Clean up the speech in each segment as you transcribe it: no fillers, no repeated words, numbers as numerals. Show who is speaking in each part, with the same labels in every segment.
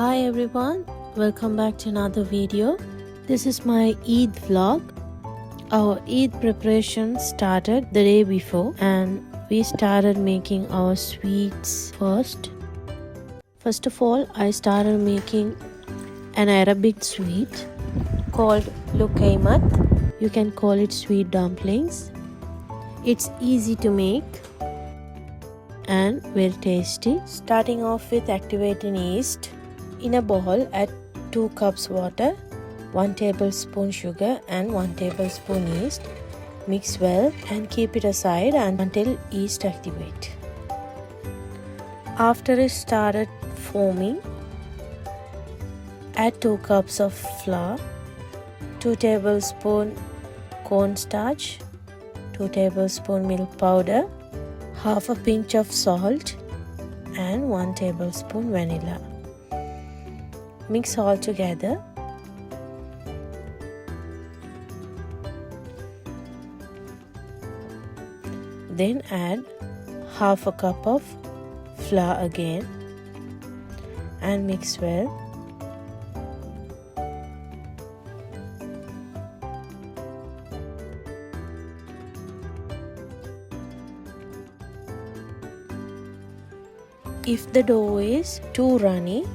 Speaker 1: Hi everyone, welcome back to another video. This is my Eid vlog. Our Eid preparation started the day before and we started making our sweets first. First of all, I started making an Arabic sweet called Luqaimat. You can call it sweet dumplings. It's easy to make and very tasty. Starting off with activating yeast. In a bowl, add 2 cups water, 1 tablespoon sugar and 1 tablespoon yeast. Mix well and keep it aside until yeast activate. After it started foaming, add 2 cups of flour, 2 tablespoon cornstarch, 2 tablespoon milk powder, half a pinch of salt and 1 tablespoon vanilla. Mix all together. Then add half a cup of flour again and mix well. If the dough is too runny,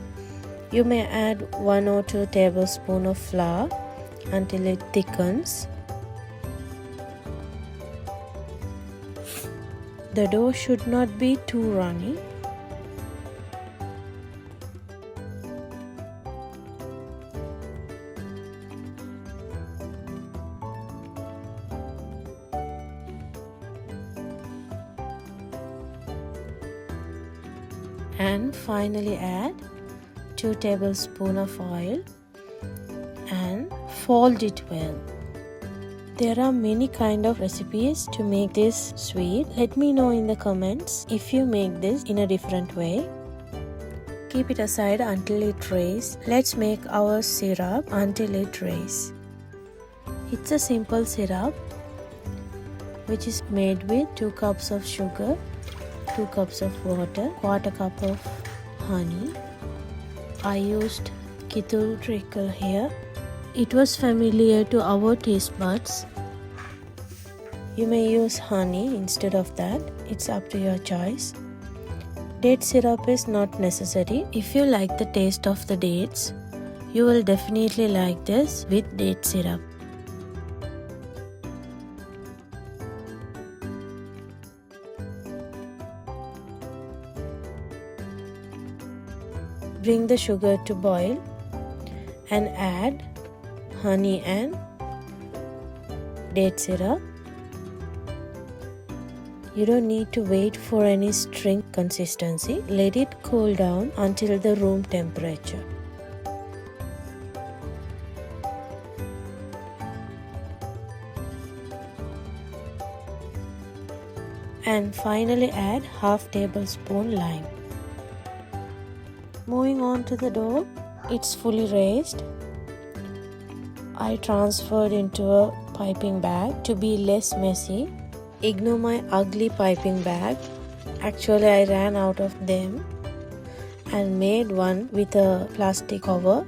Speaker 1: you may add 1 or 2 tablespoons of flour until it thickens. The dough should not be too runny. And finally add 2 tablespoons of oil and fold it well. There are many kind of recipes to make this sweet. Let me know in the comments if you make this in a different way. Keep it aside until it dries. Let's make our syrup until it dries. It's a simple syrup which is made with 2 cups of sugar, 2 cups of water, 1/4 cup of honey. I used Kitul treacle here. It was familiar to our taste buds. You may use honey instead of that. It's up to your choice. Date syrup is not necessary. If you like the taste of the dates, you will definitely like this with date syrup. Bring the sugar to boil and add honey and date syrup. You don't need to wait for any string consistency. Let it cool down until the room temperature. And finally add half tablespoon lime. Moving on to the dough, it's fully raised. I transferred into a piping bag to be less messy. Ignore my ugly piping bag. Actually, I ran out of them and made one with a plastic cover.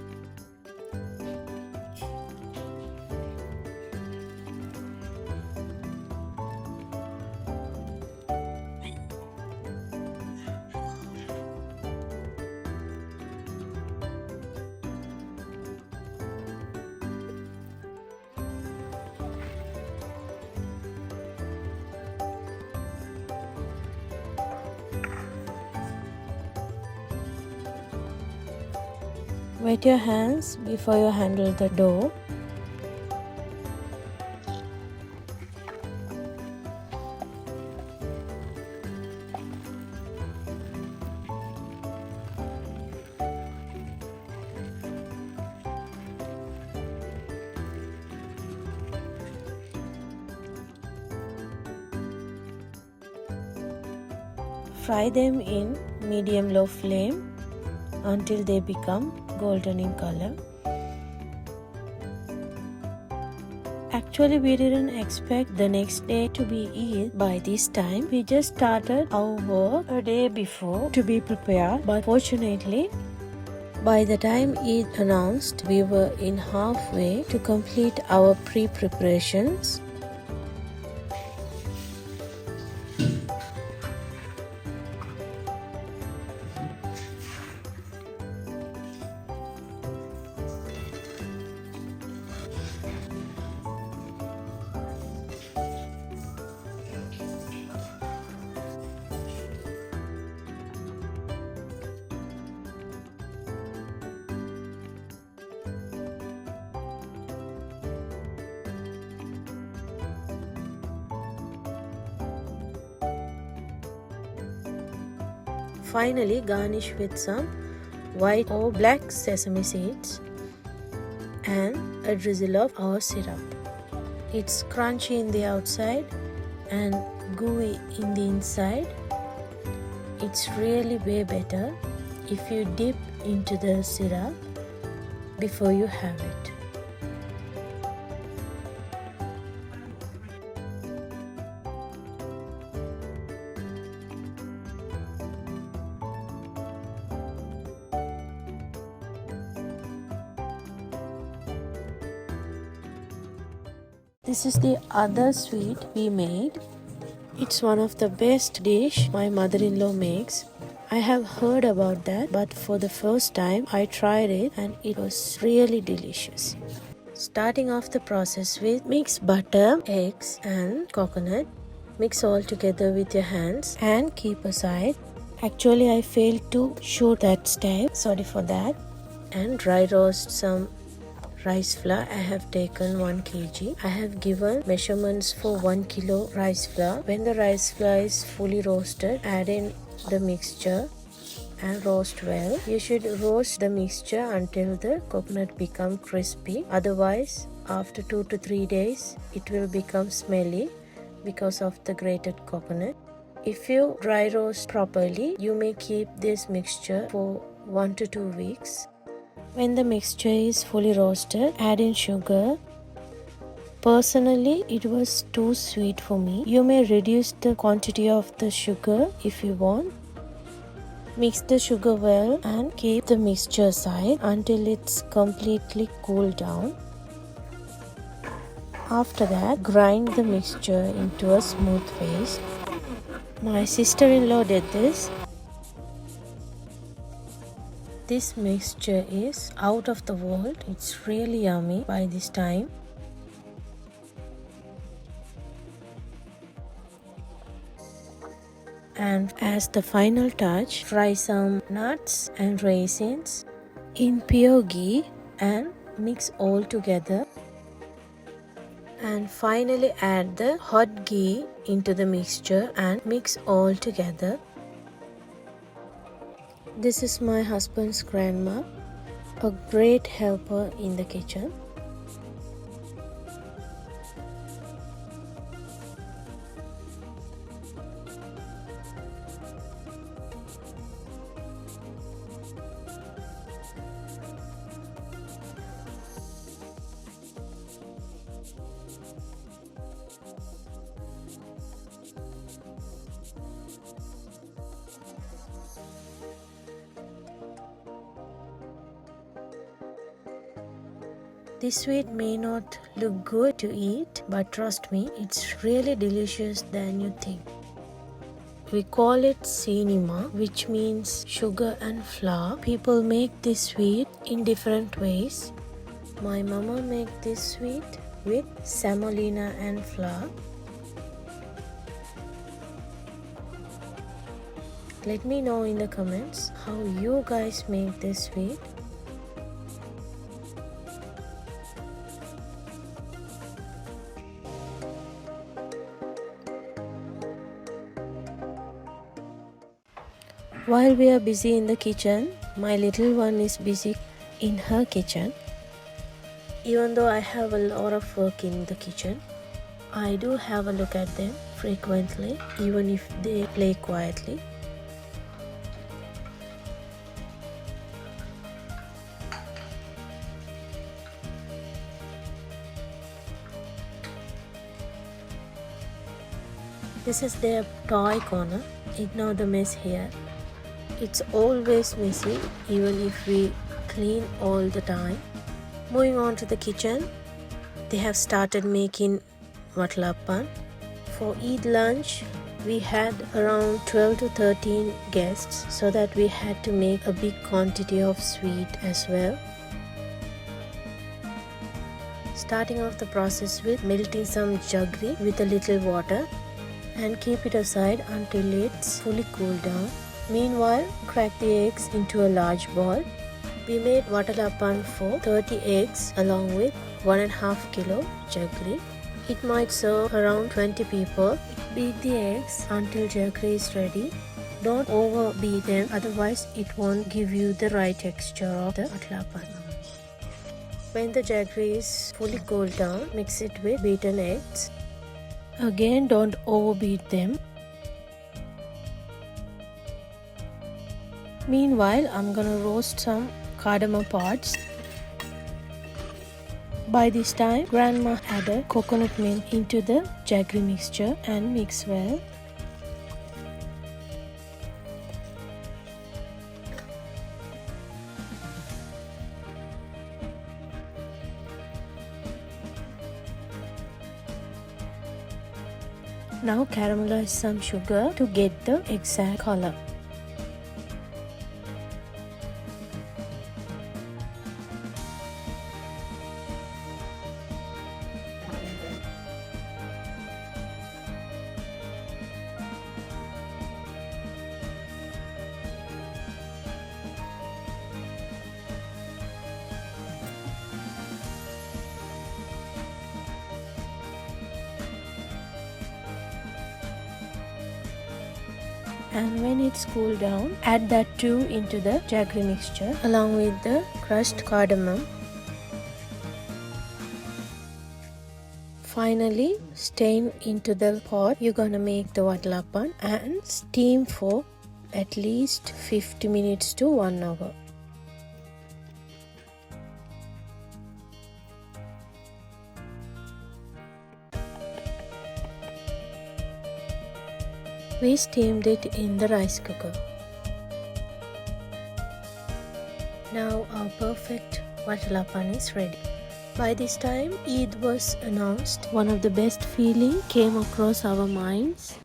Speaker 1: Wet your hands before you handle the dough. Fry them in medium-low flame until they become golden in color. Actually, we didn't expect the next day to be Eid by this time. We just started our work a day before to be prepared, but fortunately By the time it announced, we were in halfway to complete our pre-preparations. Finally, garnish with some white or black sesame seeds and a drizzle of our syrup. It's crunchy in the outside and gooey in the inside. It's really way better if you dip into the syrup before you have it. This is the other sweet we made. It's one of the best dish my mother-in-law makes. I have heard about that, but for the first time I tried it and it was really delicious. Starting off the process with mix butter, eggs and coconut. Mix all together with your hands and keep aside. Actually, I failed to show that step. Sorry for that. And dry roast some rice flour. I have taken 1 kg. I have given measurements for 1 kilo rice flour. When the rice flour is fully roasted, add in the mixture and roast well. You should roast the mixture until the coconut become crispy. Otherwise, after 2 to 3 days, it will become smelly because of the grated coconut. If you dry roast properly, you may keep this mixture for 1 to 2 weeks. When the mixture is fully roasted, add in sugar. Personally, it was too sweet for me. You may reduce the quantity of the sugar if you want. Mix the sugar well and keep the mixture aside until it's completely cooled down. After that, grind the mixture into a smooth paste. My sister-in-law did this. This mixture is out of the world. It's really yummy by this time. And as the final touch, fry some nuts and raisins in pure ghee and mix all together. And finally add the hot ghee into the mixture and mix all together. This is my husband's grandma, a great helper in the kitchen. This sweet may not look good to eat, but trust me, it's really delicious than you think. We call it Cinea, which means sugar and flour. People make this sweet in different ways. My mama make this sweet with semolina and flour. Let me know in the comments how you guys make this sweet. While we are busy in the kitchen, my little one is busy in her kitchen. Even though I have a lot of work in the kitchen, I do have a look at them frequently, even if they play quietly. This is their toy corner. Ignore the mess here. It's always messy even if we clean all the time. Moving on to the kitchen, they have started making Whatap. For Eid lunch, we had around 12 to 13 guests, so that we had to make a big quantity of sweet as well. Starting off the process with melting some jaggery with a little water and keep it aside until it's fully cooled down. Meanwhile, crack the eggs into a large bowl. We made Whatap for 30 eggs along with 1.5 kilo jaggery. It might serve around 20 people. Beat the eggs until jaggery is ready. Don't overbeat them, otherwise it won't give you the right texture of the Whatap. When the jaggery is fully cooled down, mix it with beaten eggs. Again, don't overbeat them. Meanwhile, I'm gonna roast some cardamom pods. By this time, Grandma added coconut milk into the jaggery mixture and mix well. Now caramelize some sugar to get the exact color. And when it's cooled down, add that too into the jaggery mixture along with the crushed cardamom. Finally, strain into the pot you're gonna make the Whatap and steam for at least 50 minutes to 1 hour. We steamed it in the rice cooker. Now our perfect Whatap is ready. By this time, Eid was announced. One of the best feelings came across our minds.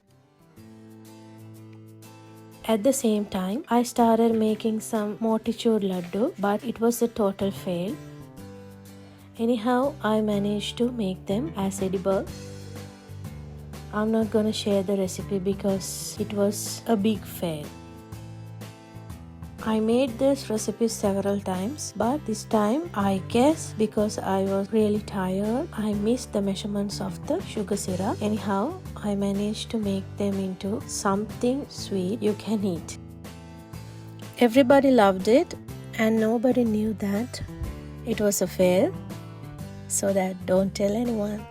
Speaker 1: At the same time, I started making some motichur laddu, but it was a total fail. Anyhow, I managed to make them as edible. I'm not gonna share the recipe because it was a big fail. I made this recipe several times, but this time, I guess because I was really tired, I missed the measurements of the sugar syrup. Anyhow, I managed to make them into something sweet you can eat. Everybody loved it and nobody knew that it was a fail, so that don't tell anyone.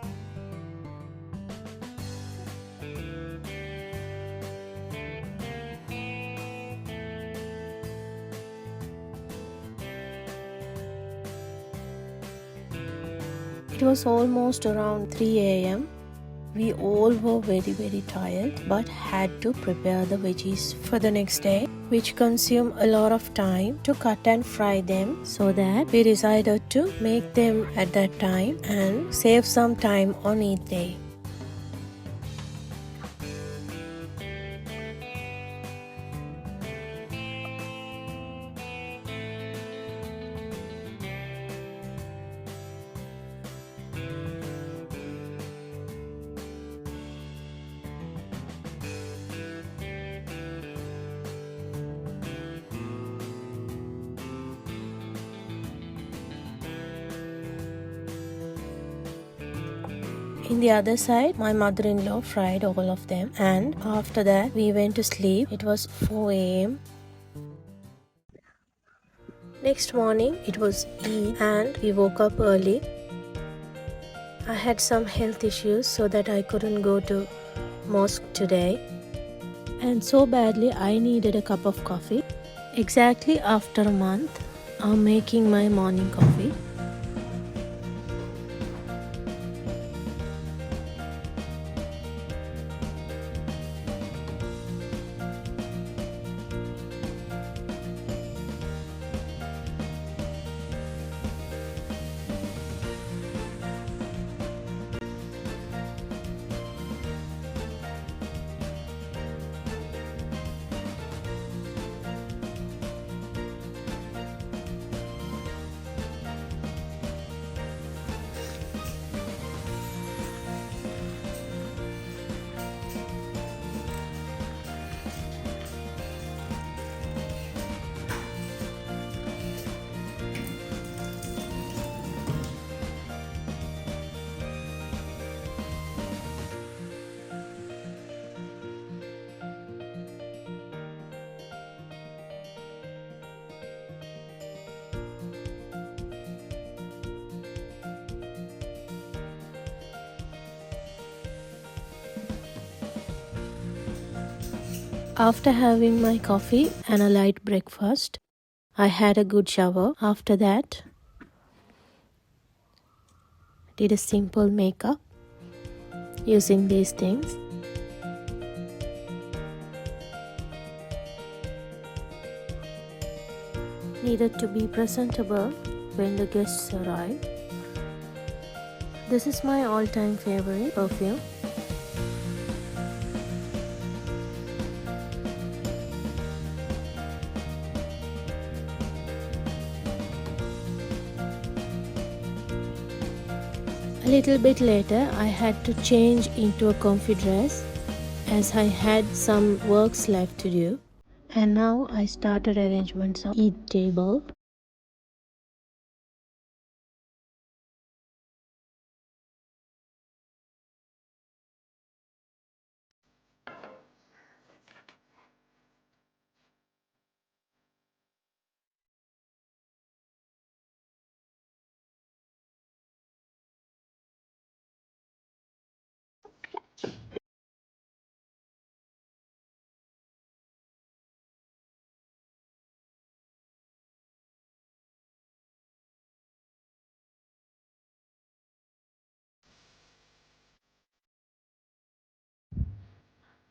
Speaker 1: It was almost around 3 a.m. We all were very tired but had to prepare the veggies for the next day, which consumed a lot of time to cut and fry them, so that we decided to make them at that time and save some time on Eid day. In the other side, my mother-in-law fried all of them, and after that we went to sleep. It was 4 a.m. Next morning it was Eid and we woke up early. I had some health issues so that I couldn't go to mosque today, and so badly I needed a cup of coffee. Exactly after a month, I'm making my morning coffee. After having my coffee and a light breakfast, I had a good shower. After that, did a simple makeup using these things. Needed to be presentable when the guests arrive. This is my all-time favorite perfume. A little bit later, I had to change into a comfy dress as I had some works left to do. And now I started arrangements of each table.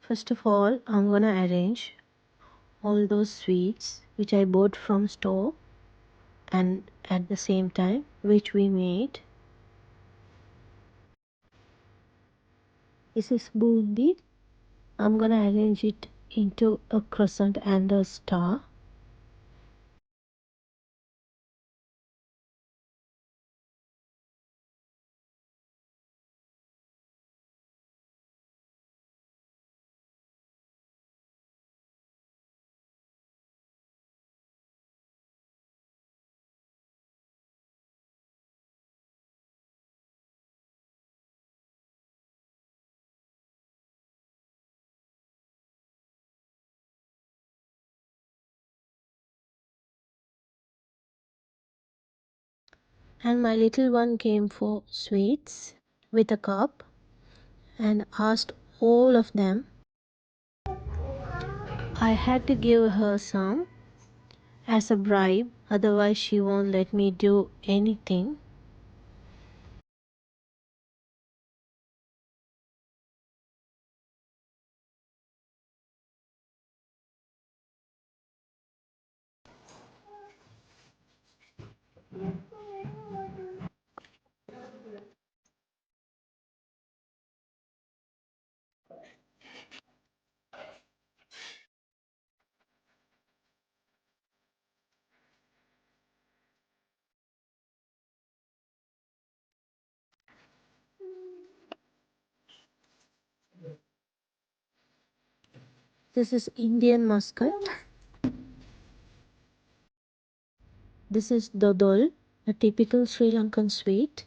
Speaker 1: First of all, I'm gonna arrange all those sweets which I bought from store and at the same time which we made. This is bundi. I'm gonna arrange it into a crescent and a star. And my little one came for sweets with a cup and asked all of them. I had to give her some as a bribe, otherwise she won't let me do anything. This is Indian muscat. This is dodol, a typical Sri Lankan sweet.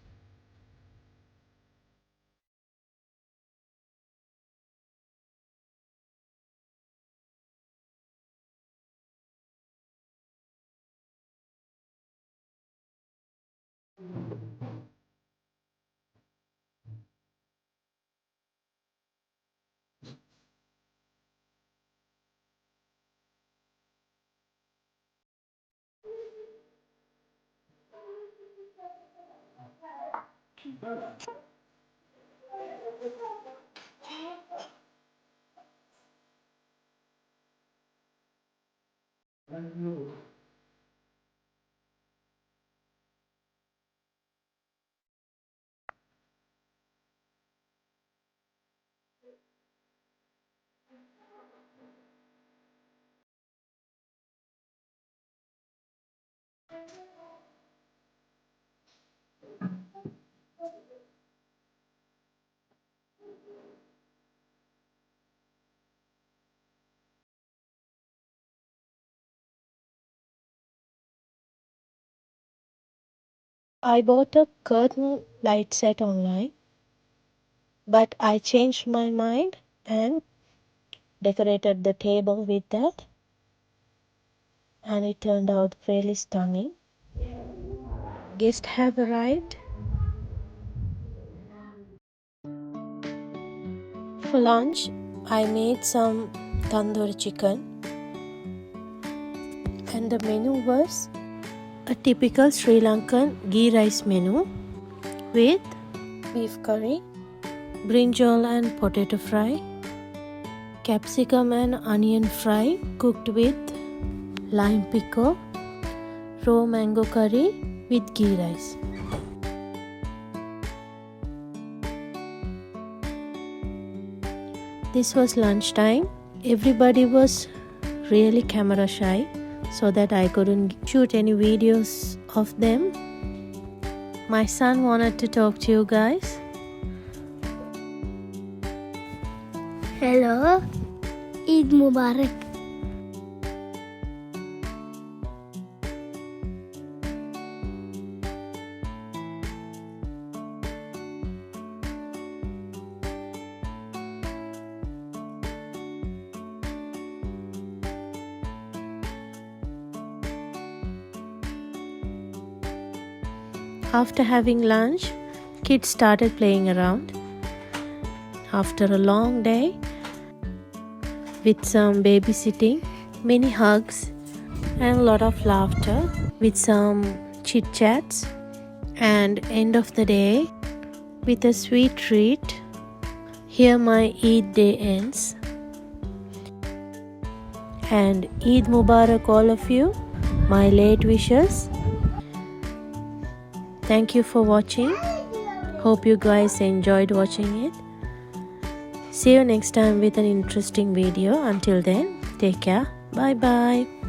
Speaker 1: I bought a curtain light set online, but I changed my mind and decorated the table with that, and it turned out really stunning. Guests have arrived. For lunch, I made some tandoori chicken, and the menu was a typical Sri Lankan ghee rice menu with beef curry, brinjal and potato fry, capsicum and onion fry cooked with lime pickle, raw mango curry with ghee rice. This was lunchtime. Everybody was really camera shy, so that I couldn't shoot any videos of them. My son wanted to talk to you guys.
Speaker 2: Hello, Eid Mubarak.
Speaker 1: After having lunch, kids started playing around. After a long day, with some babysitting, many hugs, and a lot of laughter, with some chit chats, and end of the day with a sweet treat, here my Eid day ends. And Eid Mubarak all of you, my late wishes. Thank you for watching. Hope you guys enjoyed watching it. See you next time with an interesting video. Until then, take care. Bye bye.